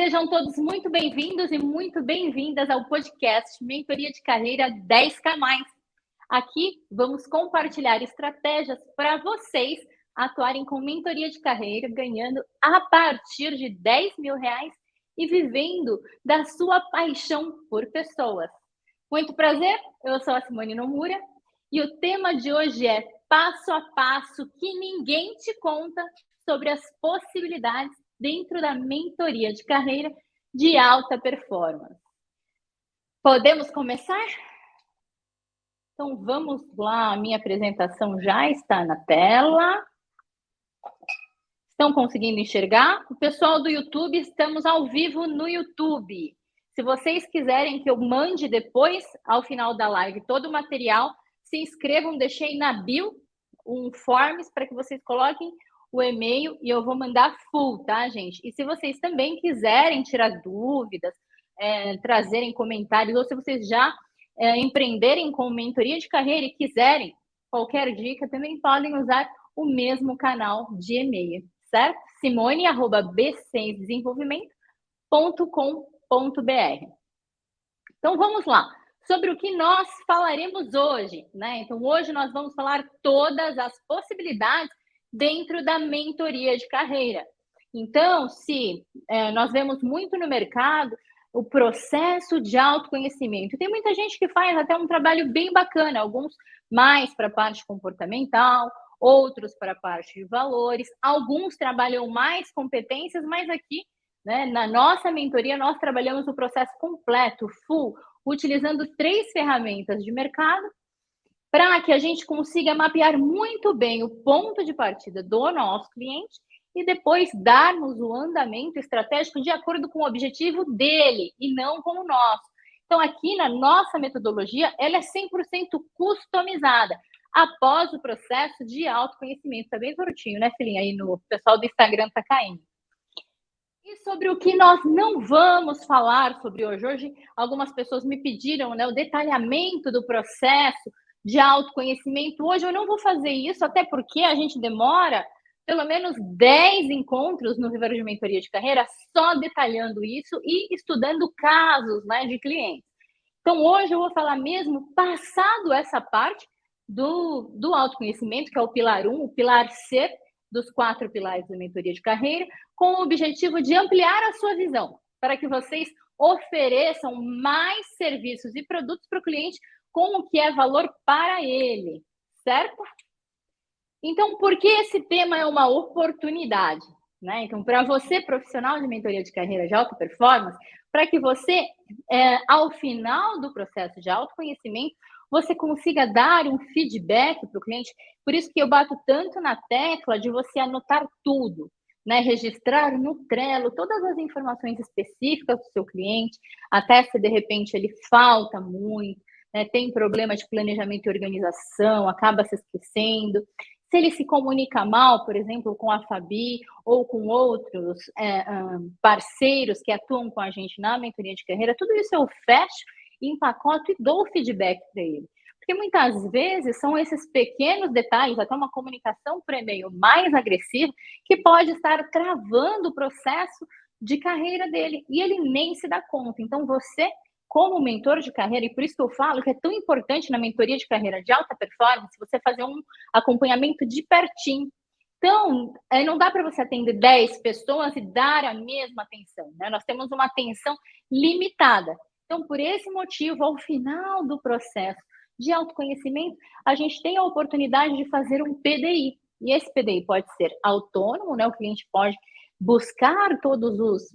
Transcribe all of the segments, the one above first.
Sejam todos muito bem-vindos e muito bem-vindas ao podcast Mentoria de Carreira 10K+. Aqui vamos compartilhar estratégias para vocês atuarem com mentoria de carreira, ganhando a partir de R$ 10.000 e vivendo da sua paixão por pessoas. Muito prazer, eu sou a Simone Nomura e o tema de hoje é passo a passo que ninguém te conta sobre as possibilidades dentro da mentoria de carreira de alta performance. Podemos começar? Então vamos lá, a minha apresentação já está na tela. Estão conseguindo enxergar? O pessoal do YouTube, estamos ao vivo no YouTube. Se vocês quiserem que eu mande depois, ao final da live, todo o material, se inscrevam, deixei na bio um forms para que vocês coloquem o e-mail e eu vou mandar full, tá, gente? E se vocês também quiserem tirar dúvidas, trazerem comentários, ou se vocês já empreenderem com mentoria de carreira e quiserem qualquer dica, também podem usar o mesmo canal de e-mail, certo? simone@b6desenvolvimento.com.br. Então, vamos lá. Sobre o que nós falaremos hoje, né? Então, hoje nós vamos falar todas as possibilidades dentro da mentoria de carreira. Então, se nós vemos muito no mercado o processo de autoconhecimento, tem muita gente que faz até um trabalho bem bacana, alguns mais para a parte comportamental, outros para a parte de valores, alguns trabalham mais competências, mas aqui, né, na nossa mentoria, nós trabalhamos o processo completo, full, utilizando 3 ferramentas de mercado, para que a gente consiga mapear muito bem o ponto de partida do nosso cliente e depois darmos o andamento estratégico de acordo com o objetivo dele e não com o nosso. Então, aqui na nossa metodologia, ela é 100% customizada após o processo de autoconhecimento. Está bem curtinho, né, filhinha? Aí no pessoal do Instagram está caindo. E sobre o que nós não vamos falar sobre hoje. Hoje, algumas pessoas me pediram, né, o detalhamento do processo de autoconhecimento. Hoje eu não vou fazer isso, até porque a gente demora pelo menos 10 encontros no Viveiro de Mentoria de Carreira só detalhando isso e estudando casos, né, de clientes. Então, hoje eu vou falar mesmo, passado essa parte do autoconhecimento, que é o pilar 1, o pilar C dos 4 pilares da mentoria de carreira, com o objetivo de ampliar a sua visão, para que vocês ofereçam mais serviços e produtos para o cliente com o que é valor para ele, certo? Então, por que esse tema é uma oportunidade? Né? Então, para você, profissional de mentoria de carreira de alta performance, para que você, ao final do processo de autoconhecimento, você consiga dar um feedback para o cliente. Por isso que eu bato tanto na tecla de você anotar tudo, né? Registrar no Trello todas as informações específicas do seu cliente, até se de repente ele falta muito, né? Tem problema de planejamento e organização, acaba se esquecendo. Se ele se comunica mal, por exemplo, com a Fabi ou com outros parceiros que atuam com a gente na mentoria de carreira, tudo isso eu fecho, empacoto e dou feedback para ele. Porque muitas vezes são esses pequenos detalhes, até uma comunicação por e-mail mais agressiva, que pode estar travando o processo de carreira dele e ele nem se dá conta. Então, você, como mentor de carreira, e por isso que eu falo que é tão importante na mentoria de carreira de alta performance, você fazer um acompanhamento de pertinho. Então, não dá para você atender 10 pessoas e dar a mesma atenção, né? Nós temos uma atenção limitada. Então, por esse motivo, ao final do processo de autoconhecimento, a gente tem a oportunidade de fazer um PDI. E esse PDI pode ser autônomo, né? O cliente pode buscar todos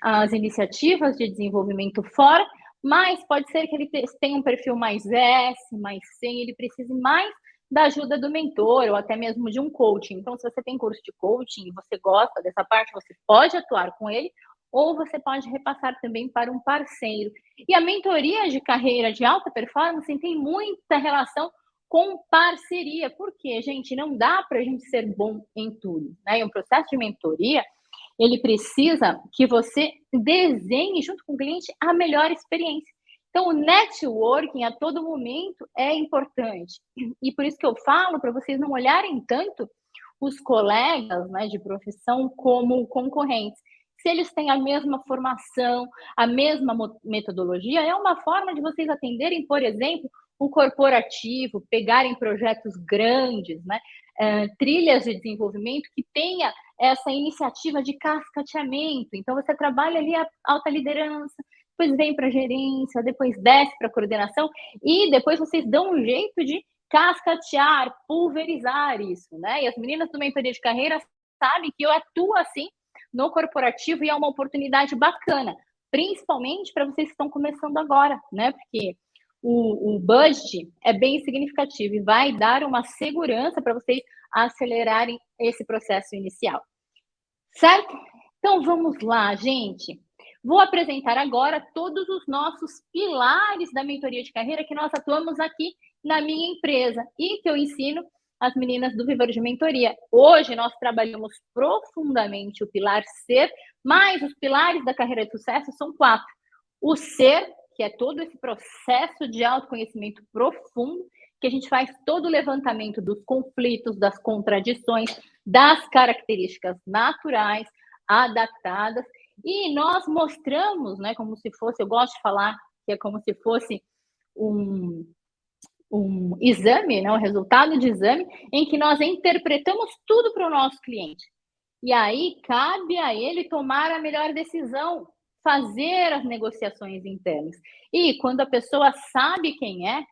as iniciativas de desenvolvimento fora, mas pode ser que ele tenha um perfil mais S, mais C, ele precise mais da ajuda do mentor ou até mesmo de um coaching. Então, se você tem curso de coaching e você gosta dessa parte, você pode atuar com ele ou você pode repassar também para um parceiro. E a mentoria de carreira de alta performance tem muita relação com parceria. Por quê, gente? Não dá para a gente ser bom em tudo, né? E um processo de mentoria, ele precisa que você desenhe junto com o cliente a melhor experiência. Então, o networking a todo momento é importante. E por isso que eu falo para vocês não olharem tanto os colegas, né, de profissão como concorrentes. se eles têm a mesma formação, a mesma metodologia, é uma forma de vocês atenderem, por exemplo, o corporativo, pegarem projetos grandes, né? Trilhas de desenvolvimento que tenha essa iniciativa de cascateamento. Então, você trabalha ali a alta liderança, depois vem para a gerência, depois desce para a coordenação, e depois vocês dão um jeito de cascatear, pulverizar isso, né? E as meninas do Mentoria de Carreira sabem que eu atuo assim no corporativo e é uma oportunidade bacana, principalmente para vocês que estão começando agora, né? Porque o budget é bem significativo e vai dar uma segurança para vocês acelerarem esse processo inicial. Certo? Então vamos lá, gente. Vou apresentar agora todos os nossos pilares da mentoria de carreira que nós atuamos aqui na minha empresa e que eu ensino as meninas do Viver de Mentoria. Hoje nós trabalhamos profundamente o pilar ser, mas os pilares da carreira de sucesso são 4. O ser, que é todo esse processo de autoconhecimento profundo, que a gente faz todo o levantamento dos conflitos, das contradições, das características naturais, adaptadas, e nós mostramos, né, como se fosse, eu gosto de falar que é como se fosse um exame, né, um resultado de exame, em que nós interpretamos tudo para o nosso cliente. E aí cabe a ele tomar a melhor decisão, fazer as negociações internas. E quando a pessoa sabe quem é,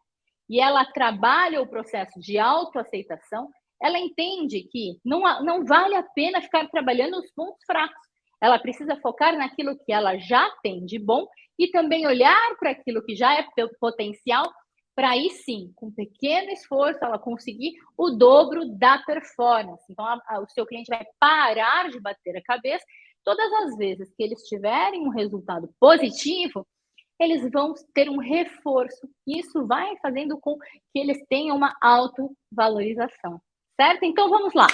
e ela trabalha o processo de autoaceitação, ela entende que não vale a pena ficar trabalhando os pontos fracos. Ela precisa focar naquilo que ela já tem de bom e também olhar para aquilo que já é potencial, para aí sim, com pequeno esforço, ela conseguir o dobro da performance. Então, o seu cliente vai parar de bater a cabeça. Todas as vezes que eles tiverem um resultado positivo, eles vão ter um reforço. Isso vai fazendo com que eles tenham uma autovalorização, certo? Então, vamos lá.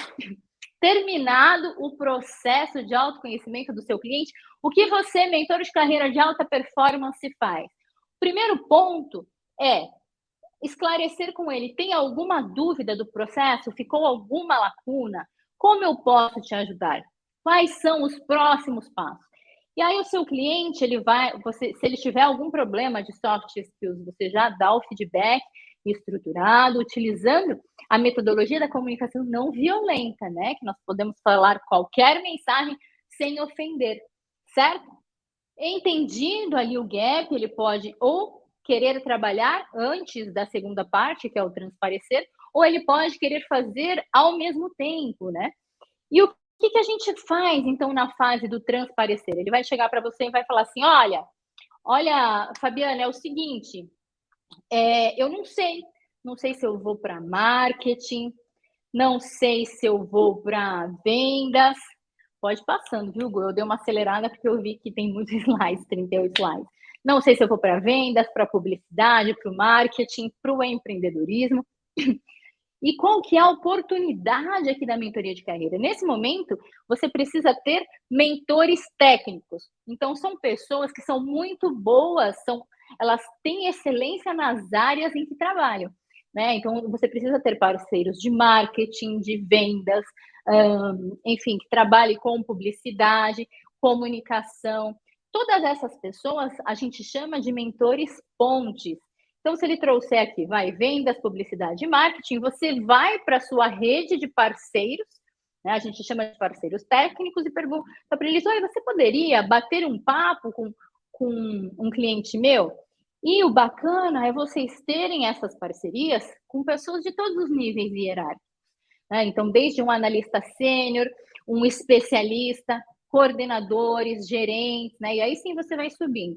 Terminado o processo de autoconhecimento do seu cliente, o que você, mentor de carreira de alta performance, faz? O primeiro ponto é esclarecer com ele, tem alguma dúvida do processo? Ficou alguma lacuna? Como eu posso te ajudar? Quais são os próximos passos? E aí o seu cliente, ele vai, se ele tiver algum problema de soft skills, você já dá o feedback estruturado, utilizando a metodologia da comunicação não violenta, né? Que nós podemos falar qualquer mensagem sem ofender, certo? Entendido ali o gap, ele pode ou querer trabalhar antes da segunda parte, que é o transparecer, ou ele pode querer fazer ao mesmo tempo, né? E o que a gente faz, então, na fase do transparecer? Ele vai chegar para você e vai falar assim, olha, Fabiana, é o seguinte, eu não sei se eu vou para marketing, não sei se eu vou para vendas. Pode ir passando, viu, Gu? Eu dei uma acelerada porque eu vi que tem muitos slides, 38 slides. Não sei se eu vou para vendas, para publicidade, para o marketing, para o empreendedorismo. E qual que é a oportunidade aqui da mentoria de carreira? Nesse momento, você precisa ter mentores técnicos. Então, são pessoas que são muito boas, elas têm excelência nas áreas em que trabalham, né? Então, você precisa ter parceiros de marketing, de vendas, enfim, que trabalhe com publicidade, comunicação. Todas essas pessoas a gente chama de mentores pontes. Então, se ele trouxer aqui, vendas, publicidade e marketing, você vai para a sua rede de parceiros, né? A gente chama de parceiros técnicos, e pergunta para eles, oi, você poderia bater um papo com um cliente meu? E o bacana é vocês terem essas parcerias com pessoas de todos os níveis hierárquicos, né? Então, desde um analista sênior, um especialista, coordenadores, gerentes, né? E aí sim você vai subindo.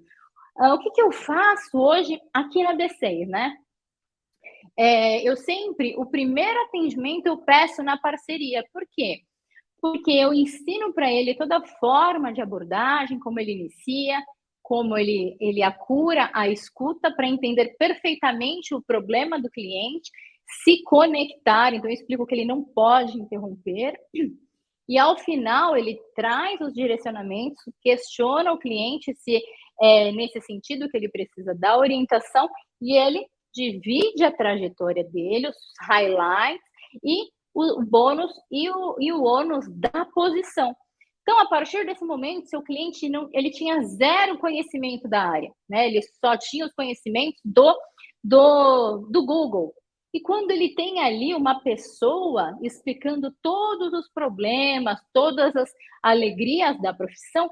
O que eu faço hoje aqui na D6, né? Eu sempre, o primeiro atendimento eu peço na parceria. Por quê? Porque eu ensino para ele toda a forma de abordagem, como ele inicia, como ele acura a escuta para entender perfeitamente o problema do cliente, se conectar. Então, eu explico que ele não pode interromper. E, ao final, ele traz os direcionamentos, questiona o cliente se é nesse sentido que ele precisa da orientação, e ele divide a trajetória dele, os highlights, e o bônus e o ônus da posição. Então, a partir desse momento, seu cliente ele tinha zero conhecimento da área, né? Ele só tinha os conhecimentos do Google. E quando ele tem ali uma pessoa explicando todos os problemas, todas as alegrias da profissão,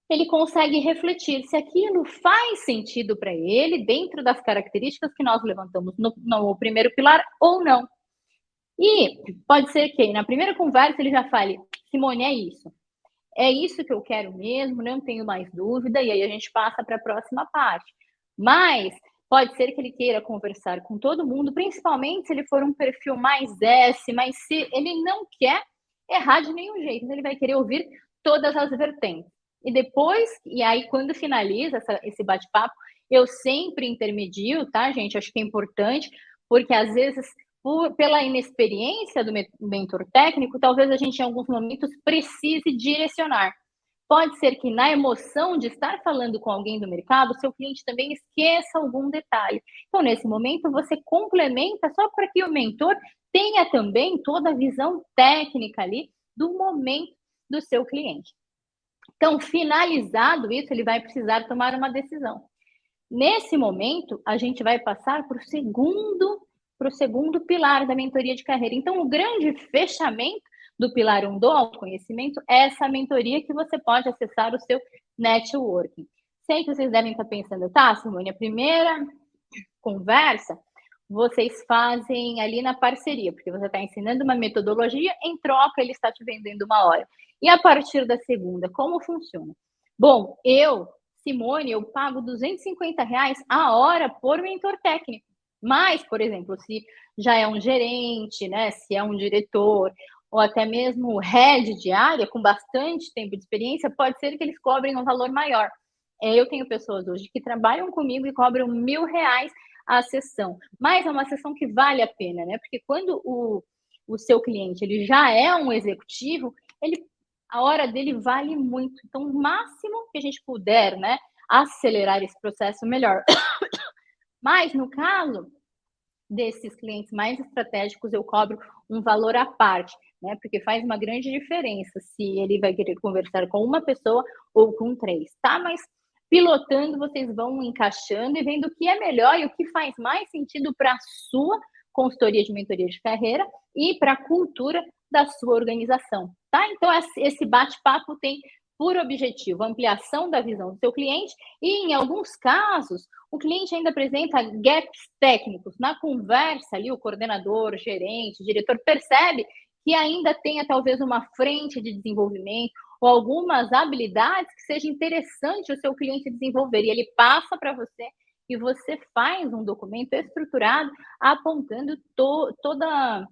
ele consegue refletir se aquilo faz sentido para ele dentro das características que nós levantamos no primeiro pilar ou não. E pode ser que na primeira conversa ele já fale: Simone, é isso que eu quero mesmo, não tenho mais dúvida, e aí a gente passa para a próxima parte. Mas pode ser que ele queira conversar com todo mundo, principalmente se ele for um perfil mais S, mas se ele não quer errar de nenhum jeito, ele vai querer ouvir todas as vertentes. E depois, e aí quando finaliza esse bate-papo, eu sempre intermedio, tá, gente? Acho que é importante, porque às vezes pela inexperiência do mentor técnico, talvez a gente em alguns momentos precise direcionar. Pode ser que na emoção de estar falando com alguém do mercado, seu cliente também esqueça algum detalhe. Então, nesse momento, você complementa só para que o mentor tenha também toda a visão técnica ali do momento do seu cliente. Então, finalizado isso, ele vai precisar tomar uma decisão. Nesse momento, a gente vai passar para o segundo pilar da mentoria de carreira. Então, o grande fechamento do pilar 1 do autoconhecimento é essa mentoria que você pode acessar o seu networking. Sei que vocês devem estar pensando, tá, Simone, a primeira conversa vocês fazem ali na parceria, porque você está ensinando uma metodologia, em troca ele está te vendendo uma hora. E a partir da segunda, como funciona? Bom, Simone, eu pago R$250 a hora por mentor técnico. Mas, por exemplo, se já é um gerente, né, se é um diretor, ou até mesmo head de área, com bastante tempo de experiência, pode ser que eles cobrem um valor maior. Eu tenho pessoas hoje que trabalham comigo e cobram R$1.000 a sessão. Mas é uma sessão que vale a pena, né? Porque quando o seu cliente ele já é um executivo, a hora dele vale muito. Então, o máximo que a gente puder, né, acelerar esse processo, melhor. Mas, no caso desses clientes mais estratégicos, eu cobro um valor à parte, né? Porque faz uma grande diferença se ele vai querer conversar com uma pessoa ou com 3, tá? Mas pilotando, vocês vão encaixando e vendo o que é melhor e o que faz mais sentido para a sua consultoria de mentoria de carreira e para a cultura da sua organização, tá? Então, esse bate-papo tem por objetivo a ampliação da visão do seu cliente e, em alguns casos, o cliente ainda apresenta gaps técnicos. Na conversa ali, o coordenador, gerente, diretor percebe que ainda tenha talvez uma frente de desenvolvimento ou algumas habilidades que seja interessante o seu cliente desenvolver. E ele passa para você e você faz um documento estruturado apontando toda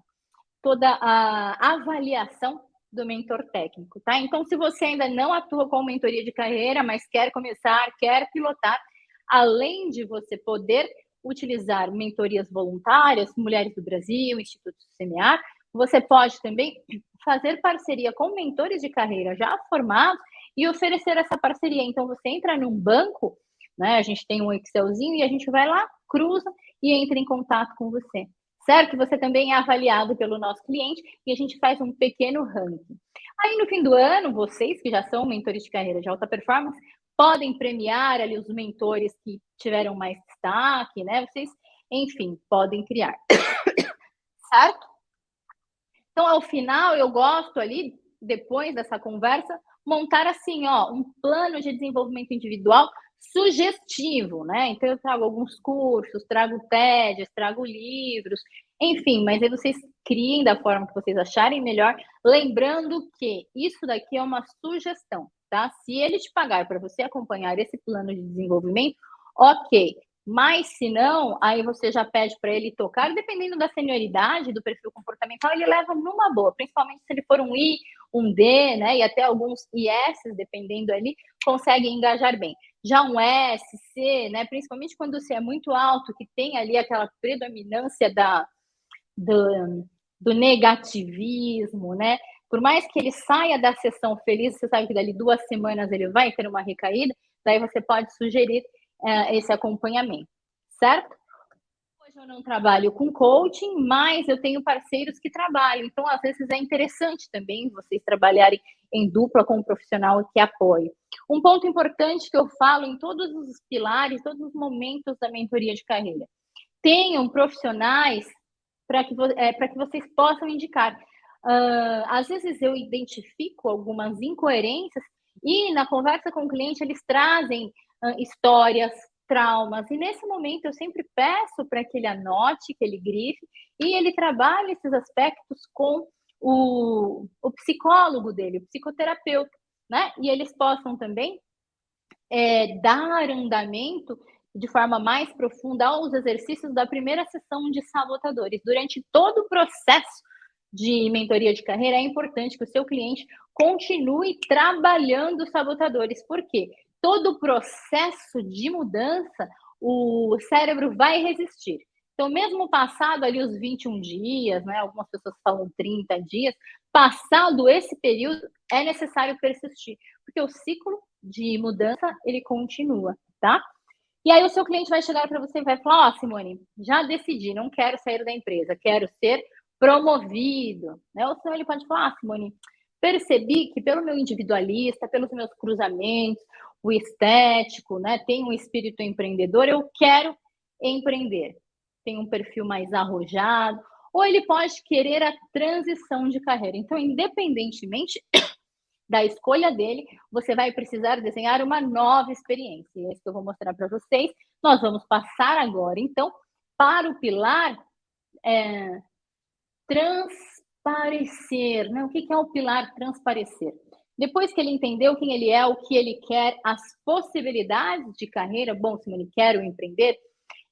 a avaliação do mentor técnico, tá? Então, se você ainda não atua com mentoria de carreira, mas quer começar, quer pilotar, além de você poder utilizar mentorias voluntárias, Mulheres do Brasil, Instituto Semear, você pode também fazer parceria com mentores de carreira já formados e oferecer essa parceria. Então, você entra num banco, né? A gente tem um Excelzinho e a gente vai lá, cruza e entra em contato com você. Certo? Você também é avaliado pelo nosso cliente e a gente faz um pequeno ranking. Aí, no fim do ano, vocês que já são mentores de carreira de alta performance, podem premiar ali os mentores que tiveram mais destaque, né? Vocês, enfim, podem criar. Certo? Então, ao final, eu gosto ali, depois dessa conversa, montar assim, ó, um plano de desenvolvimento individual sugestivo, né? Então, eu trago alguns cursos, trago TEDs, trago livros, enfim, mas aí vocês criem da forma que vocês acharem melhor, lembrando que isso daqui é uma sugestão, tá? Se ele te pagar para você acompanhar esse plano de desenvolvimento, ok. Mas se não, aí você já pede para ele tocar, dependendo da senioridade, do perfil comportamental, ele leva numa boa, principalmente se ele for um I, um D, né? E até alguns IS, dependendo ali, consegue engajar bem. Já um S, C, né? Principalmente quando você é muito alto, que tem ali aquela predominância do negativismo, né? Por mais que ele saia da sessão feliz, você sabe que dali 2 semanas ele vai ter uma recaída, daí você pode sugerir esse acompanhamento, certo? Hoje eu não trabalho com coaching, mas eu tenho parceiros que trabalham. Então, às vezes, é interessante também vocês trabalharem em dupla com um profissional que apoie. Um ponto importante que eu falo em todos os pilares, todos os momentos da mentoria de carreira. Tenham profissionais para que vocês possam indicar. Às vezes eu identifico algumas incoerências e na conversa com o cliente eles trazem histórias, traumas, e nesse momento eu sempre peço para que ele anote, que ele grife, e ele trabalhe esses aspectos com o psicólogo dele, o psicoterapeuta, né? E eles possam também dar andamento de forma mais profunda aos exercícios da primeira sessão de sabotadores. Durante todo o processo de mentoria de carreira, é importante que o seu cliente continue trabalhando os sabotadores. Por quê? Todo o processo de mudança, o cérebro vai resistir. Então, mesmo passado ali os 21 dias, né, algumas pessoas falam 30 dias, passado esse período, é necessário persistir, porque o ciclo de mudança, ele continua, tá? E aí o seu cliente vai chegar para você e vai falar, Simone, já decidi, não quero sair da empresa, quero ser promovido, né? Ou senão ele pode falar, Simone, percebi que pelo meu individualista, pelos meus cruzamentos, o estético, né, tem um espírito empreendedor, eu quero empreender. Tem um perfil mais arrojado, ou ele pode querer a transição de carreira. Então, independentemente da escolha dele, você vai precisar desenhar uma nova experiência. E é isso que eu vou mostrar para vocês. Nós vamos passar agora, então, para o pilar transparecer. Né? O que é o pilar transparecer? Depois que ele entendeu quem ele é, o que ele quer, as possibilidades de carreira, bom, se ele quer empreender,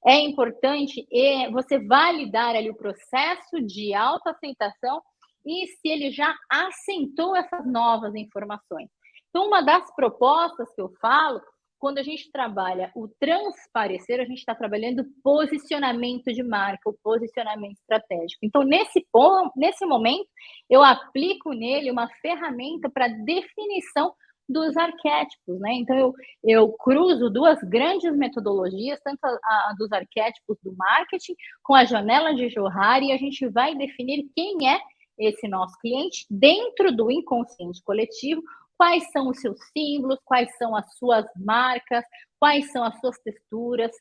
é importante você validar ali o processo de autoaceitação e se ele já assentou essas novas informações. Então, uma das propostas que eu falo, quando a gente trabalha o transparecer, a gente está trabalhando posicionamento de marca, o posicionamento estratégico. Então, nesse momento, eu aplico nele uma ferramenta para definição dos arquétipos, né? Então, eu cruzo duas grandes metodologias, tanto a dos arquétipos do marketing com a janela de Johari, e a gente vai definir quem é esse nosso cliente dentro do inconsciente coletivo, quais são os seus símbolos, quais são as suas marcas, quais são as suas texturas,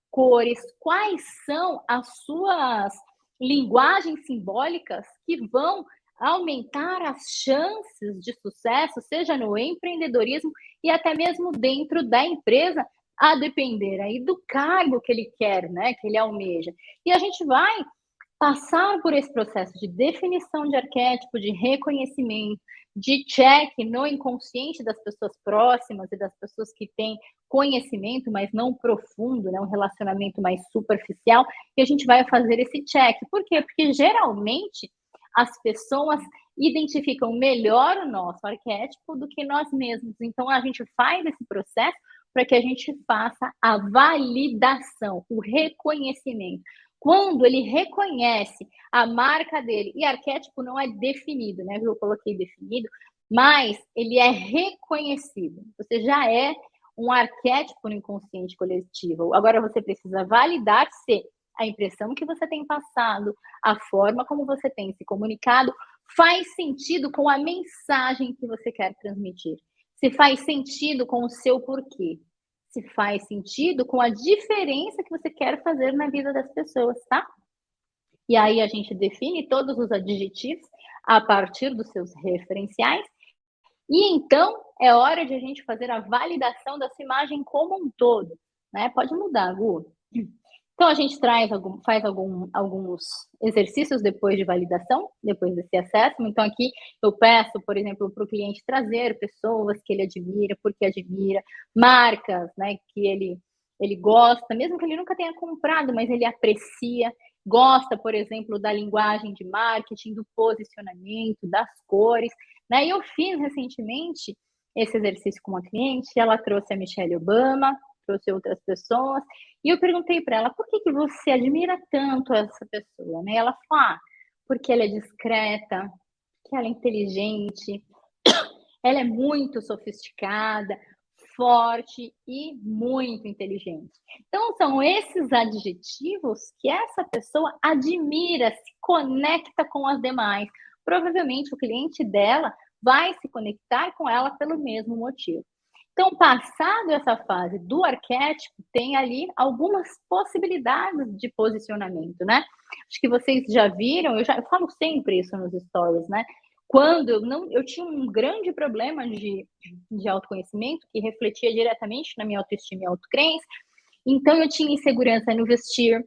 cores, quais são as suas linguagens simbólicas que vão aumentar as chances de sucesso, seja no empreendedorismo e até mesmo dentro da empresa, a depender aí do cargo que ele quer, né, que ele almeja. E a gente vai passar por esse processo de definição de arquétipo, de reconhecimento, de check no inconsciente das pessoas próximas e das pessoas que têm conhecimento, mas não profundo, né, um relacionamento mais superficial, e a gente vai fazer esse check. Por quê? Porque geralmente as pessoas identificam melhor o nosso arquétipo do que nós mesmos. Então, a gente faz esse processo para que a gente faça a validação, o reconhecimento. Quando ele reconhece a marca dele, e arquétipo não é definido, né? Eu coloquei definido, mas ele é reconhecido. Você já é um arquétipo no inconsciente coletivo. Agora você precisa validar se a impressão que você tem passado, a forma como você tem se comunicado, faz sentido com a mensagem que você quer transmitir. Se faz sentido com o seu porquê. Se faz sentido com a diferença que você quer fazer na vida das pessoas, tá? E aí a gente define todos os adjetivos a partir dos seus referenciais. E então é hora de a gente fazer a validação dessa imagem como um todo, né? Pode mudar, Gu. Então, a gente faz alguns exercícios depois de validação, depois desse assessment. Então, aqui eu peço, por exemplo, para o cliente trazer pessoas que ele admira, porque admira, marcas, né, que ele gosta, mesmo que ele nunca tenha comprado, mas ele aprecia, gosta, por exemplo, da linguagem de marketing, do posicionamento, das cores, né? E eu fiz recentemente esse exercício com uma cliente, ela trouxe a Michelle Obama, trouxe outras pessoas, e eu perguntei para ela, por que você admira tanto essa pessoa? Né? Ela falou, porque ela é discreta, que ela é inteligente, ela é muito sofisticada, forte e muito inteligente. Então, são esses adjetivos que essa pessoa admira, se conecta com as demais. Provavelmente o cliente dela vai se conectar com ela pelo mesmo motivo. Então, passado essa fase do arquétipo, tem ali algumas possibilidades de posicionamento, né? Acho que vocês já viram, eu falo sempre isso nos stories, né? Quando eu tinha um grande problema de autoconhecimento que refletia diretamente na minha autoestima e autocrença, então eu tinha insegurança no vestir,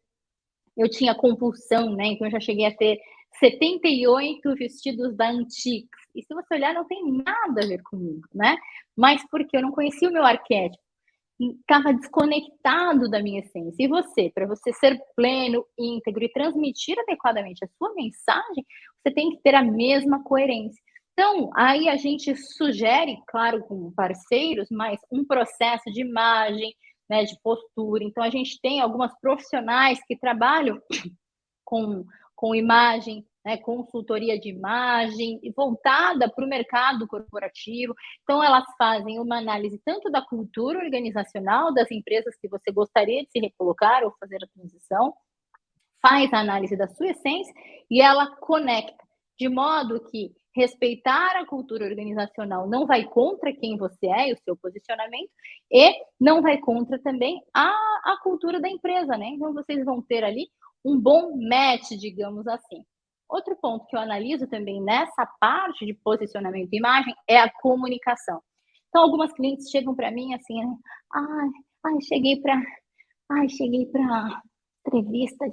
eu tinha compulsão, né? Então eu já cheguei a ter 78 vestidos da Antiques. E se você olhar, não tem nada a ver comigo, né? Mas porque eu não conhecia o meu arquétipo, estava desconectado da minha essência. E você, para você ser pleno, íntegro e transmitir adequadamente a sua mensagem, você tem que ter a mesma coerência. Então, aí a gente sugere, claro, com parceiros, mas um processo de imagem, né, de postura. Então, a gente tem algumas profissionais que trabalham com imagem, né, consultoria de imagem, voltada para o mercado corporativo. Então, elas fazem uma análise tanto da cultura organizacional das empresas que você gostaria de se recolocar ou fazer a transição, faz a análise da sua essência e ela conecta, de modo que respeitar a cultura organizacional não vai contra quem você é e o seu posicionamento, e não vai contra também a cultura da empresa, né? Então, vocês vão ter ali um bom match, digamos assim. Outro ponto que eu analiso também nessa parte de posicionamento e imagem é a comunicação. Então, algumas clientes chegam para mim assim, né? Cheguei para entrevista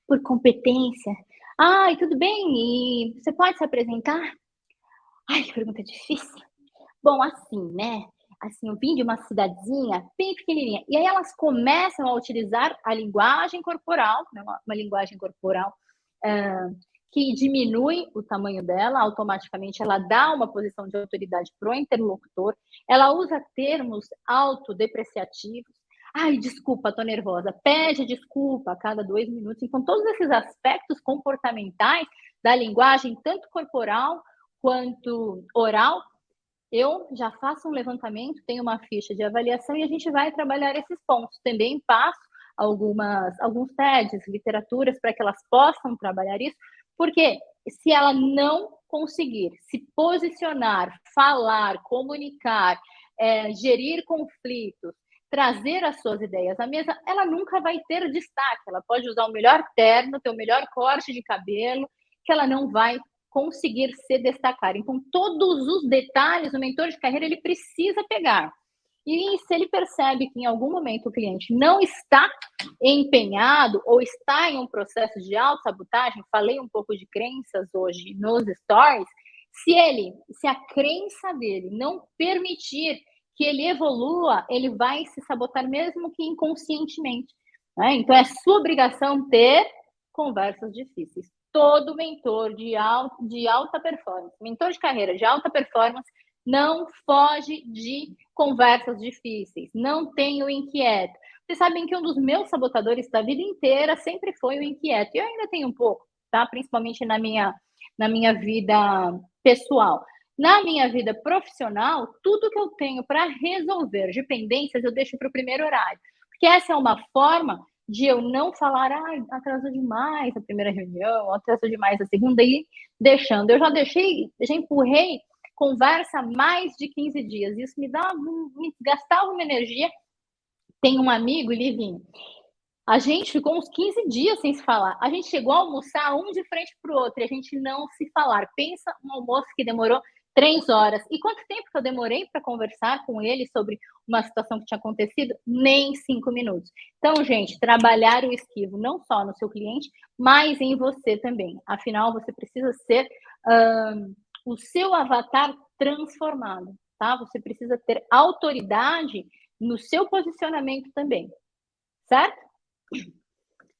por competência. Ai, tudo bem? E você pode se apresentar? Ai, que pergunta difícil. Bom, assim, né? Assim, eu vim de uma cidadezinha bem pequenininha. E aí elas começam a utilizar a linguagem corporal, né? Uma linguagem corporal que diminui o tamanho dela, automaticamente ela dá uma posição de autoridade para o interlocutor, ela usa termos autodepreciativos. Ai, desculpa, tô nervosa. Pede desculpa a cada 2 minutos. Então, todos esses aspectos comportamentais da linguagem, tanto corporal quanto oral, eu já faço um levantamento, tenho uma ficha de avaliação e a gente vai trabalhar esses pontos. Também passo alguns TEDs, literaturas, para que elas possam trabalhar isso, porque se ela não conseguir se posicionar, falar, comunicar, gerir conflitos, trazer as suas ideias à mesa, ela nunca vai ter destaque. Ela pode usar o melhor terno, ter o melhor corte de cabelo, que ela não vai conseguir se destacar. Então, todos os detalhes o mentor de carreira ele precisa pegar. E se ele percebe que em algum momento o cliente não está empenhado ou está em um processo de autossabotagem, falei um pouco de crenças hoje nos stories, se a crença dele não permitir que ele evolua, ele vai se sabotar mesmo que inconscientemente, né? Então é sua obrigação ter conversas difíceis. Todo mentor de alta performance, mentor de carreira de alta performance, não foge de conversas difíceis, não tem o inquieto. Vocês sabem que um dos meus sabotadores da vida inteira sempre foi o inquieto. E eu ainda tenho um pouco, tá? Principalmente na minha vida pessoal. Na minha vida profissional, tudo que eu tenho para resolver de pendências, eu deixo para o primeiro horário. Porque essa é uma forma de eu não falar, atrasou demais a primeira reunião, atrasou demais a segunda, e deixando. Eu já empurrei conversa mais de 15 dias. Isso me gastava uma energia. Tem um amigo, Livinho, a gente ficou uns 15 dias sem se falar. A gente chegou a almoçar um de frente para o outro e a gente não se falar. Pensa um almoço que demorou 3 horas. E quanto tempo que eu demorei para conversar com ele sobre uma situação que tinha acontecido? Nem 5 minutos. Então, gente, trabalhar o esquivo não só no seu cliente, mas em você também. Afinal, você precisa ser o seu avatar transformado, tá? Você precisa ter autoridade no seu posicionamento também, certo?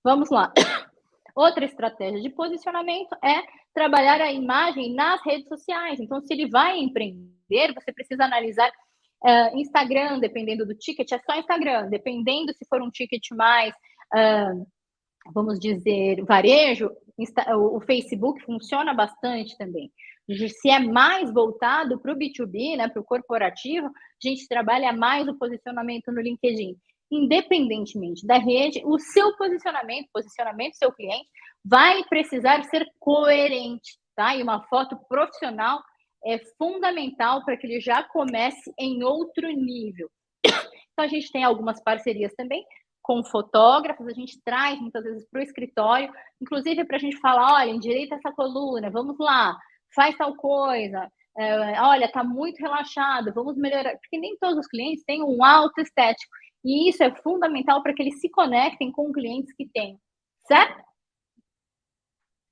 Vamos lá. Outra estratégia de posicionamento é trabalhar a imagem nas redes sociais. Então, se ele vai empreender, você precisa analisar Instagram, dependendo do ticket, é só Instagram. Dependendo se for um ticket mais, vamos dizer, varejo, o Facebook funciona bastante também. Se é mais voltado para o B2B, né, para o corporativo, a gente trabalha mais o posicionamento no LinkedIn. Independentemente da rede, o seu posicionamento do seu cliente, vai precisar ser coerente, tá? E uma foto profissional é fundamental para que ele já comece em outro nível. Então, a gente tem algumas parcerias também com fotógrafos, a gente traz muitas vezes para o escritório, inclusive para a gente falar, olha, endireita essa coluna, vamos lá, faz tal coisa, olha, está muito relaxado, vamos melhorar, porque nem todos os clientes têm um alto estético, e isso é fundamental para que eles se conectem com clientes que têm, certo?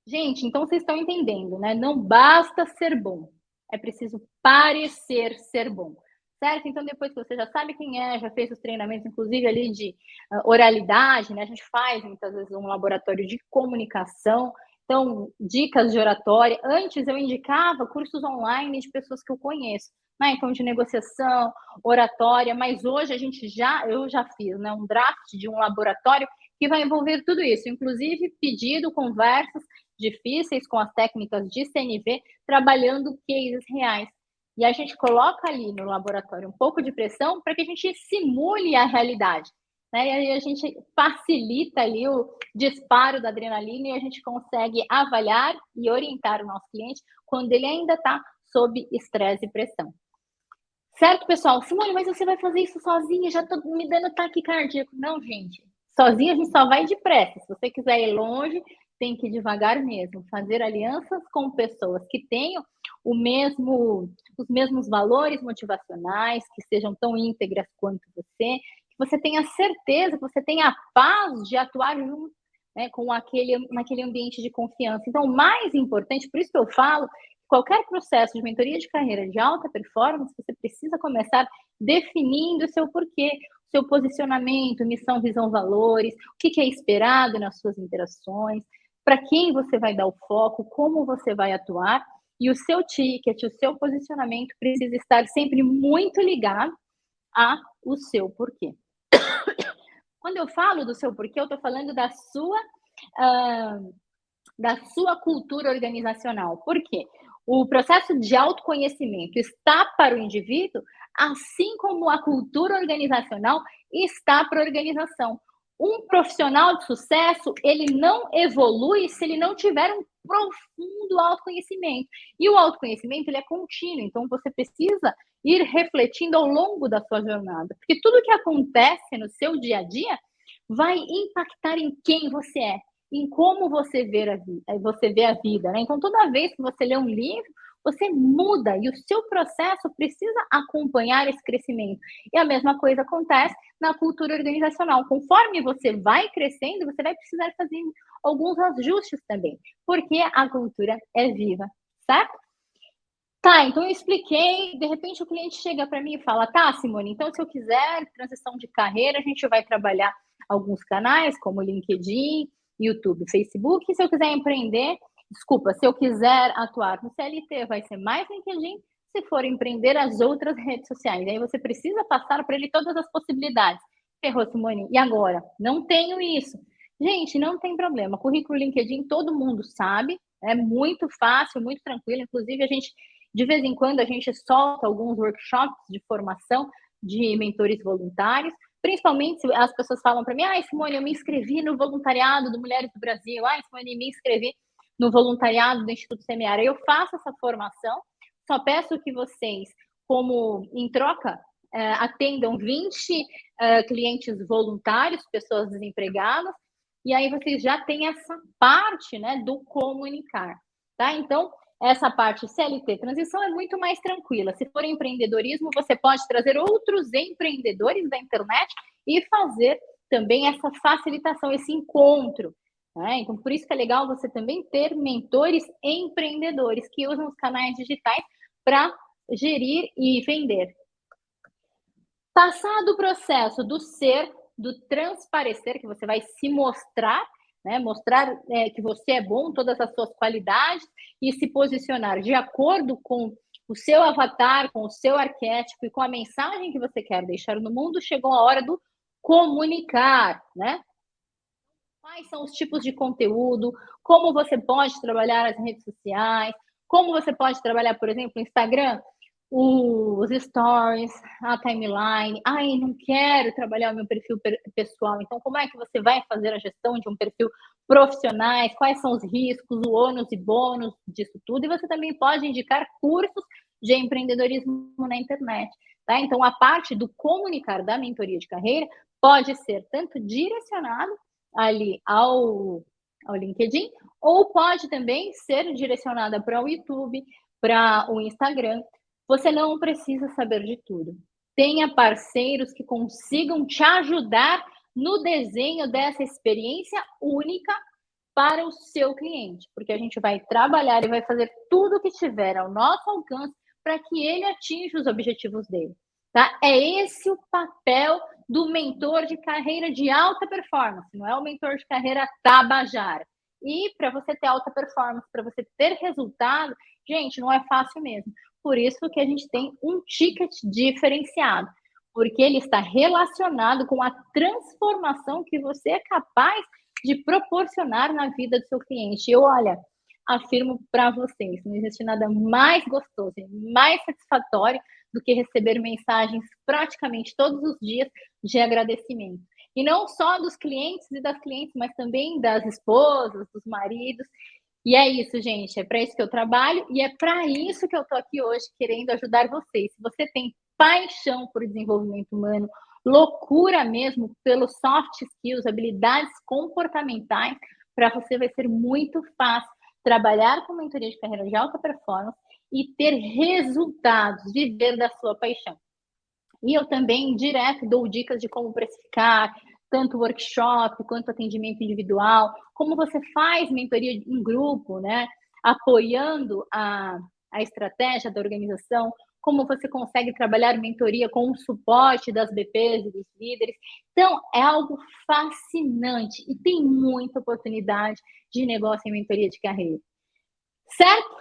Gente, então vocês estão entendendo, né? Não basta ser bom, é preciso parecer ser bom, certo? Então, depois que você já sabe quem é, já fez os treinamentos, inclusive ali de oralidade, né? A gente faz muitas vezes um laboratório de comunicação, então, dicas de oratória. Antes eu indicava cursos online de pessoas que eu conheço, né? Então, de negociação, oratória, mas hoje eu já fiz, né, um draft de um laboratório que vai envolver tudo isso, inclusive pedido, conversas difíceis com as técnicas de CNV, trabalhando cases reais. E a gente coloca ali no laboratório um pouco de pressão para que a gente simule a realidade, né? E aí a gente facilita ali o disparo da adrenalina e a gente consegue avaliar e orientar o nosso cliente quando ele ainda está sob estresse e pressão. Certo, pessoal? Simone, mas você vai fazer isso sozinha? Já estou me dando taquicardíaco. Não, gente. Sozinha a gente só vai depressa. Se você quiser ir longe, tem que ir devagar mesmo. Fazer alianças com pessoas que tenham os mesmos valores motivacionais, que sejam tão íntegras quanto você, que você tenha certeza, que você tenha a paz de atuar junto, né, naquele ambiente de confiança. Então, o mais importante, por isso que eu falo, qualquer processo de mentoria de carreira de alta performance, você precisa começar definindo o seu porquê, o seu posicionamento, missão, visão, valores, o que é esperado nas suas interações, para quem você vai dar o foco, como você vai atuar, e o seu ticket, o seu posicionamento precisa estar sempre muito ligado ao seu porquê. Quando eu falo do seu porquê, eu estou falando da sua cultura organizacional. Por quê? O processo de autoconhecimento está para o indivíduo, assim como a cultura organizacional está para a organização. Um profissional de sucesso, ele não evolui se ele não tiver um profundo autoconhecimento. E o autoconhecimento, ele é contínuo, então você precisa ir refletindo ao longo da sua jornada, porque tudo que acontece no seu dia a dia vai impactar em quem você é, em como você vê a vida, né? Então, toda vez que você lê um livro, você muda e o seu processo precisa acompanhar esse crescimento. E a mesma coisa acontece na cultura organizacional. Conforme você vai crescendo, você vai precisar fazer alguns ajustes também, porque a cultura é viva, certo? Tá, então eu expliquei, de repente o cliente chega para mim e fala, tá, Simone, então se eu quiser transição de carreira, a gente vai trabalhar alguns canais, como LinkedIn, YouTube, Facebook, e se eu quiser empreender, se eu quiser atuar no CLT, vai ser mais LinkedIn, se for empreender, as outras redes sociais. Aí você precisa passar para ele todas as possibilidades. Ferrou, Simone, e agora? Não tenho isso. Gente, não tem problema, currículo LinkedIn todo mundo sabe, é muito fácil, muito tranquilo, inclusive de vez em quando a gente solta alguns workshops de formação de mentores voluntários, principalmente se as pessoas falam para mim, Simone, eu me inscrevi no voluntariado do Mulheres do Brasil, Simone, me inscrevi no voluntariado do Instituto Semear. Eu faço essa formação, só peço que vocês, como em troca, atendam 20 clientes voluntários, pessoas desempregadas, e aí vocês já têm essa parte, né, do comunicar, tá? Então, essa parte CLT transição é muito mais tranquila. Se for empreendedorismo, você pode trazer outros empreendedores da internet e fazer também essa facilitação, esse encontro, né? Então, por isso que é legal você também ter mentores empreendedores que usam os canais digitais para gerir e vender. Passado o processo do transparecer, que você vai se mostrar, né? Mostrar que você é bom, todas as suas qualidades, e se posicionar de acordo com o seu avatar, com o seu arquétipo e com a mensagem que você quer deixar no mundo, chegou a hora do comunicar, né? Quais são os tipos de conteúdo, como você pode trabalhar as redes sociais, Como você pode trabalhar, por exemplo, no Instagram, os stories, a timeline. Ai, não quero trabalhar o meu perfil pessoal. Então, como é que você vai fazer a gestão de um perfil profissionais? Quais são os riscos, o ônus e bônus disso tudo? E você também pode indicar cursos de empreendedorismo na internet. Tá? Então, a parte do comunicar da mentoria de carreira pode ser tanto direcionado ali ao LinkedIn, ou pode também ser direcionada para o YouTube, para o Instagram. Você não precisa saber de tudo. Tenha parceiros que consigam te ajudar no desenho dessa experiência única para o seu cliente, porque a gente vai trabalhar e vai fazer tudo o que tiver ao nosso alcance para que ele atinja os objetivos dele. Tá? É esse o papel do mentor de carreira de alta performance, não é o mentor de carreira tabajara. E para você ter alta performance, para você ter resultado, gente, não é fácil mesmo. Por isso que a gente tem um ticket diferenciado, porque ele está relacionado com a transformação que você é capaz de proporcionar na vida do seu cliente. Eu, olha, afirmo para vocês, não existe nada mais gostoso e mais satisfatório do que receber mensagens praticamente todos os dias de agradecimento. E não só dos clientes e das clientes, mas também das esposas, dos maridos. E é isso, gente. É para isso que eu trabalho e é para isso que eu estou aqui hoje, querendo ajudar vocês. Se você tem paixão por desenvolvimento humano, loucura mesmo pelos soft skills, habilidades comportamentais, para você vai ser muito fácil trabalhar com mentoria de carreira de alta performance e ter resultados, viver da sua paixão. E eu também, direto, dou dicas de como precificar, tanto workshop quanto atendimento individual, como você faz mentoria em grupo, né? Apoiando a estratégia da organização, como você consegue trabalhar mentoria com o suporte das BPs e dos líderes. Então, é algo fascinante e tem muita oportunidade de negócio em mentoria de carreira. Certo?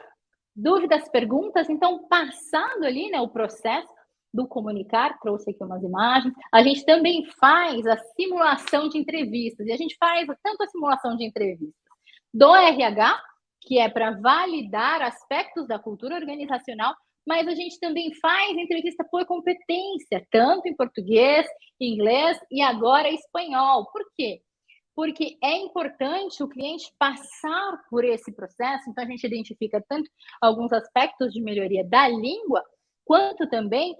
Dúvidas, perguntas? Então, passado ali, né, o processo do comunicar, trouxe aqui umas imagens. A gente também faz a simulação de entrevistas, e a gente faz tanto a simulação de entrevistas do RH, que é para validar aspectos da cultura organizacional, mas a gente também faz entrevista por competência, tanto em português, inglês e agora espanhol. Por quê? Porque é importante o cliente passar por esse processo, então a gente identifica tanto alguns aspectos de melhoria da língua, quanto também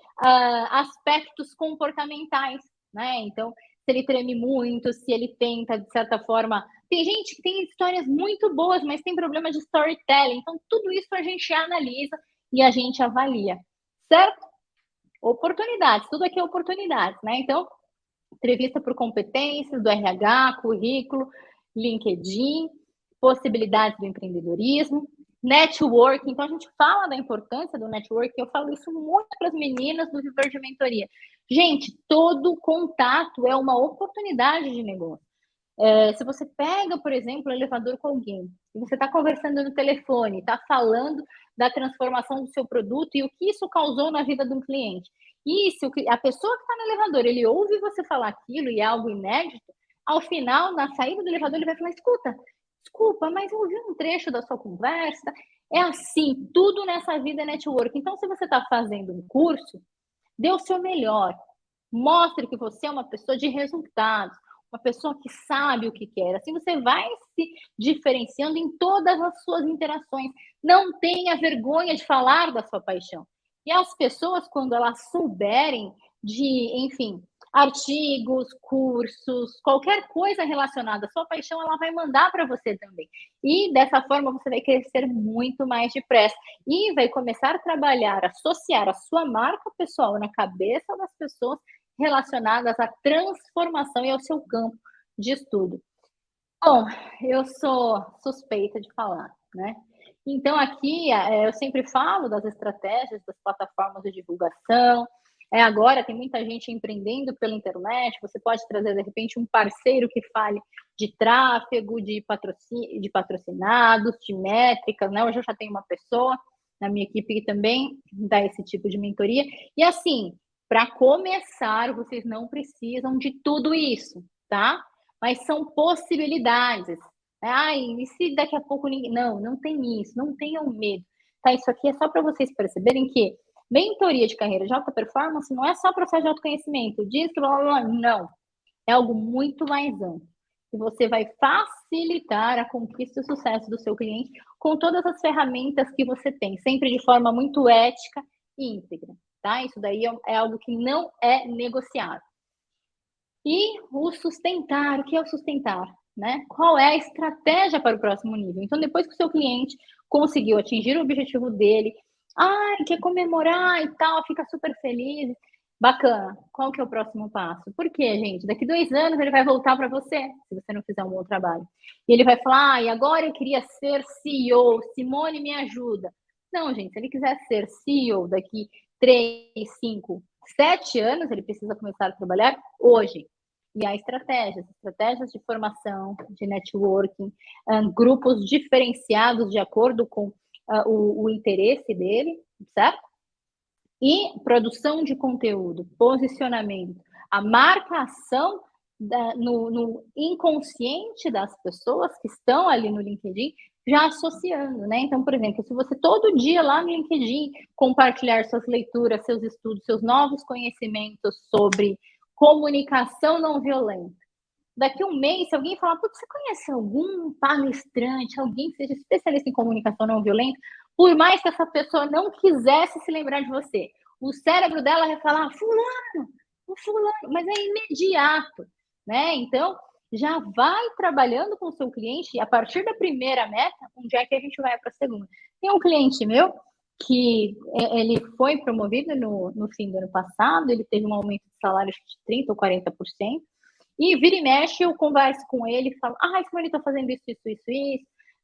aspectos comportamentais, né? Então, se ele treme muito, se ele tenta, de certa forma... Tem gente que tem histórias muito boas, mas tem problema de storytelling, então tudo isso a gente analisa e a gente avalia, certo? Oportunidades, tudo aqui é oportunidades, né? Então, entrevista por competências do RH, currículo, LinkedIn, possibilidades do empreendedorismo, networking. Então, a gente fala da importância do networking. Eu falo isso muito para as meninas do Viver de Mentoria. Gente, todo contato é uma oportunidade de negócio. Se você pega, por exemplo, o elevador com alguém, e você está conversando no telefone, está falando da transformação do seu produto e o que isso causou na vida de um cliente. E se a pessoa que está no elevador, ele ouve você falar aquilo e é algo inédito, ao final, na saída do elevador, ele vai falar, escuta, desculpa, mas eu ouvi um trecho da sua conversa. É assim, tudo nessa vida é network. Então, se você está fazendo um curso, dê o seu melhor. Mostre que você é uma pessoa de resultados, uma pessoa que sabe o que quer. Assim você vai se diferenciando em todas as suas interações. Não tenha vergonha de falar da sua paixão. E as pessoas, quando elas souberem de, enfim, artigos, cursos, qualquer coisa relacionada à sua paixão, ela vai mandar para você também. E dessa forma você vai crescer muito mais depressa e vai começar a trabalhar, associar a sua marca pessoal na cabeça das pessoas relacionadas à transformação e ao seu campo de estudo. Bom, eu sou suspeita de falar, né? Então, aqui eu sempre falo das estratégias das plataformas de divulgação. Agora tem muita gente empreendendo pela internet. Você pode trazer, de repente, um parceiro que fale de tráfego, de patrocinados, de métricas, né? Hoje eu já tenho uma pessoa na minha equipe que também dá esse tipo de mentoria. E assim, para começar, vocês não precisam de tudo isso, tá? Mas são possibilidades. Ai, e se daqui a pouco ninguém... Não tem isso, não tenham medo. tá? Isso aqui é só para vocês perceberem que mentoria de carreira de alta performance não é só processo de autoconhecimento, diz que blá, blá, blá, não. É algo muito mais amplo. E você vai facilitar a conquista e o sucesso do seu cliente com todas as ferramentas que você tem, sempre de forma muito ética e íntegra, tá? Isso daí é algo que não é negociável. E o sustentar, o que é o sustentar? Né? Qual é a estratégia para o próximo nível? Então, depois que o seu cliente conseguiu atingir o objetivo dele, quer comemorar e tal, fica super feliz, bacana. Qual que é o próximo passo? Por quê, gente? Daqui 2 anos ele vai voltar para você, se você não fizer um bom trabalho. E ele vai falar, e agora eu queria ser CEO, Simone me ajuda. Não, gente, se ele quiser ser CEO daqui 3, 5, 7 anos, ele precisa começar a trabalhar hoje. E há estratégias de formação, de networking, grupos diferenciados de acordo com o interesse dele, certo? E produção de conteúdo, posicionamento, a marcação no inconsciente das pessoas que estão ali no LinkedIn, já associando, né? Então, por exemplo, se você todo dia lá no LinkedIn compartilhar suas leituras, seus estudos, seus novos conhecimentos sobre comunicação não violenta. Daqui um mês, se alguém falar, putz, você conhece algum palestrante, alguém que seja especialista em comunicação não violenta, por mais que essa pessoa não quisesse se lembrar de você, o cérebro dela vai falar, fulano, mas é imediato, né? Então, já vai trabalhando com o seu cliente, e a partir da primeira meta, onde é que a gente vai para a segunda? Tem um cliente meu que ele foi promovido no fim do ano passado, ele teve um aumento de salário de 30% ou 40%, e vira e mexe, eu converso com ele e falo, esse Simone tá fazendo isso.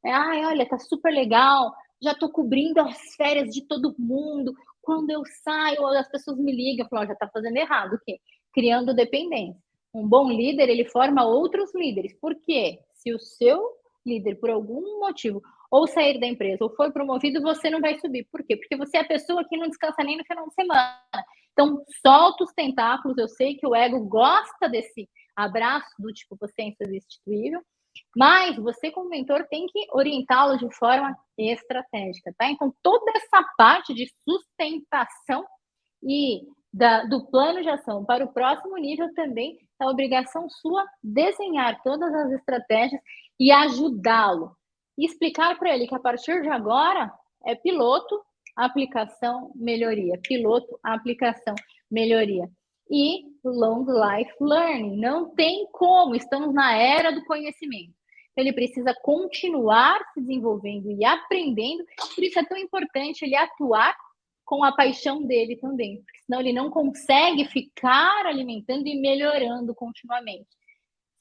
Olha, tá super legal, já tô cobrindo as férias de todo mundo, quando eu saio, as pessoas me ligam, falam, já tá fazendo errado, o quê? Criando dependência. Um bom líder, ele forma outros líderes. Por quê? Se o seu líder, por algum motivo, ou sair da empresa, ou for promovido, você não vai subir. Por quê? Porque você é a pessoa que não descansa nem no final de semana. Então, solta os tentáculos. Eu sei que o ego gosta desse abraço do tipo, você é insubstituível, mas você, como mentor, tem que orientá-lo de forma estratégica, tá? Então, toda essa parte de sustentação e do plano de ação para o próximo nível também é obrigação sua desenhar todas as estratégias e ajudá-lo. E explicar para ele que a partir de agora é piloto, aplicação, melhoria. Piloto, aplicação, melhoria. E long life learning. Não tem como, estamos na era do conhecimento. Ele precisa continuar se desenvolvendo e aprendendo, por isso é tão importante ele atuar com a paixão dele também, porque senão ele não consegue ficar alimentando e melhorando continuamente.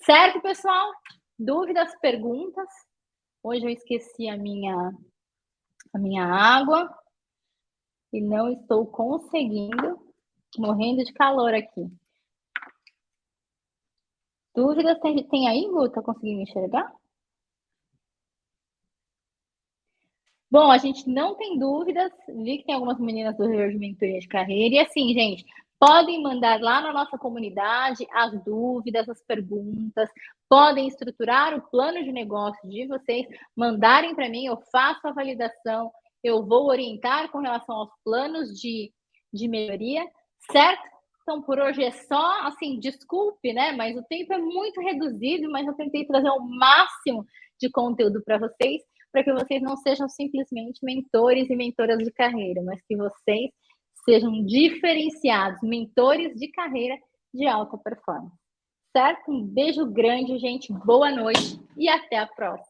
Certo, pessoal? Dúvidas, perguntas? Hoje eu esqueci a minha água e não estou conseguindo, morrendo de calor aqui. Dúvidas tem aí, Gu? Tá conseguindo enxergar? Bom, a gente não tem dúvidas. Vi que tem algumas meninas do Rio de Mentoria de Carreira. E assim, gente, podem mandar lá na nossa comunidade as dúvidas, as perguntas. Podem estruturar o plano de negócio de vocês, mandarem para mim, eu faço a validação, eu vou orientar com relação aos planos de melhoria, certo? Então, por hoje é só, assim, desculpe, né? Mas o tempo é muito reduzido, mas eu tentei trazer o máximo de conteúdo para vocês, para que vocês não sejam simplesmente mentores e mentoras de carreira, mas que vocês sejam diferenciados, mentores de carreira de alta performance. Certo? Um beijo grande, gente. Boa noite e até a próxima.